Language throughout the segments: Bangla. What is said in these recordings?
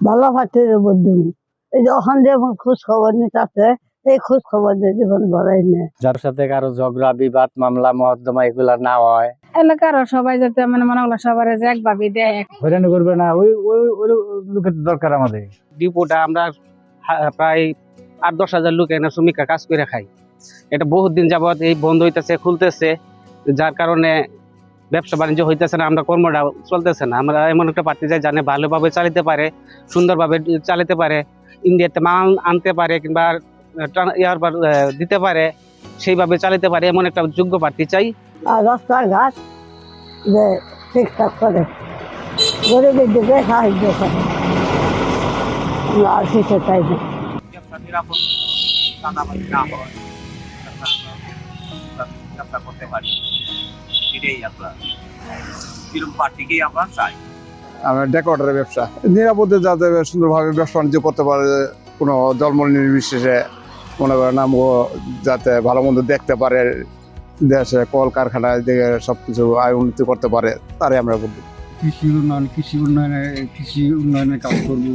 ভালো পার্টির উপর দিব। এই যে ওখান যেমন খোঁজ খবর নিতে আছে, এই খোঁজ খবর দিয়ে জীবন ভরাই নেয়। যার সাথে কারো ঝগড়া বিবাদ মামলা মহদ্দমা এগুলা না হয়, এলাকার সবাই যাতে মানে মনে হলো সবার যে একভাবে দেয়, হয়রানি করবে না, ওই ওই ওই লোকের দরকার আমাদের। ডিপোটা আমরা প্রায় 8-10 হাজার লোক এখানে শ্রমিকরা কাজ করে খাই। এটা বহুত দিন যাবৎ এই বন্ধ হইতেছে, খুলতেছে, যার কারণে ব্যবসা বাণিজ্য হইতেছে না, আমরা কর্মটা চলতেছে না। আমরা এমন একটা পার্টি চাই জানে ভালোভাবে চালাতে পারে, সুন্দরভাবে চালাতে পারে, ইন্ডিয়াতে মাল আনতে পারে কিংবা দিতে পারে, সেইভাবে চালাতে পারে এমন একটা যোগ্য প্রার্থী চাই। আর রাস্তাঘাট যে ঠিকঠাক করে গরিবের দিকে সাহায্য করে, আর কিছু চাই না। করতে পারি, এটাই আমরা এরকম পার্টিকেই আমরা চাই। আমার ডেকোরেটরের ব্যবসা নিরাপদে যাতে সুন্দরভাবে ব্যবসা বাণিজ্য করতে পারে, কোনো জন্ম নির্বিশেষে মনে করেন আমগো যাতে ভালো মন্দ দেখতে পারে, দেশে কলকারখানায় দেখে সবকিছু আয় উন্নতি করতে পারে, তারে আমরা বলবো। কৃষি উন্নয়নের কাজ করব।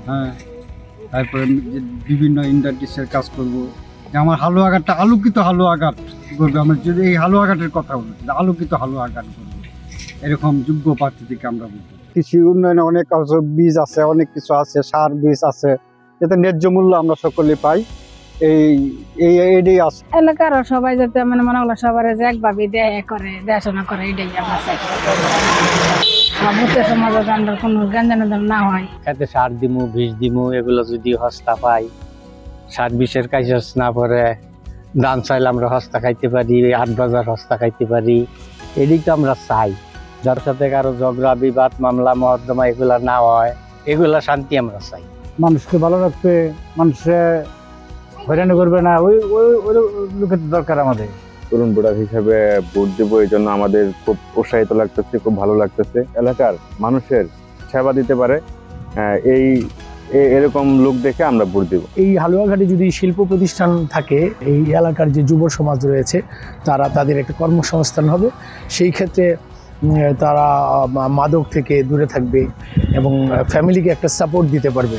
হ্যাঁ, তারপরে বিভিন্ন ইন্ডাস্ট্রিজের কাজ করব। আমার হালুয়াঘাটটা আলোকিত হালুয়াঘাট করবে। আমরা যদি এই হালুয়াঘাটের কথা বলি, আলোকিত হালুয়াঘাট করবো, এরকম যোগ্য প্রার্থী থেকে আমরা বলবো। কৃষি উন্নয়নে অনেক বীজ আছে, অনেক কিছু আছে, সার বীজ আছে, যাতে ন্যায্য মূল্য আমরা সকলে পাই, এইটাই আছে। এলাকার সবাই যাতে মানে মনে হলো সবার যে একভাবে দেয় করে, দেখাশোনা করে, এটাই আমরা চাই। ভূতের সমাজে আমরা কোনো জ্ঞান না হয়। খেতে সার দিমু, বিষ দিমু, এগুলো যদি হস্তা পাই, সার বিষের কাজ না পরে ধান চাইলে আমরা হস্তা খাইতে পারি, 8 বাজার হস্তা খাইতে পারি, এদিক তো আমরা চাই। যার সাথে কারো ঝগড়া বিবাদ মামলা মহদ্দমা এগুলা না হয়, এগুলা শান্তি আমরা চাই। মানুষকে ভালো রাখবে, মানুষের হয়রানি করবে না, ওই ওই ওই লোকের দরকার আমাদের। তরুণ ভোটার হিসেবে ভোট দেবো, এই জন্য আমাদের খুব উৎসাহিত লাগতেছে, খুব ভালো লাগতেছে। এলাকার মানুষের সেবা দিতে পারে এরকম লোক দেখে আমরা ভোট দেব। এই হালুয়াঘাটে যদি শিল্প প্রতিষ্ঠান থাকে, এই এলাকার যে যুব সমাজ রয়েছে তাদের একটা কর্মসংস্থান হবে। সেই ক্ষেত্রে তারা মাদক থেকে দূরে থাকবে এবং ফ্যামিলিকে একটা সাপোর্ট দিতে পারবে।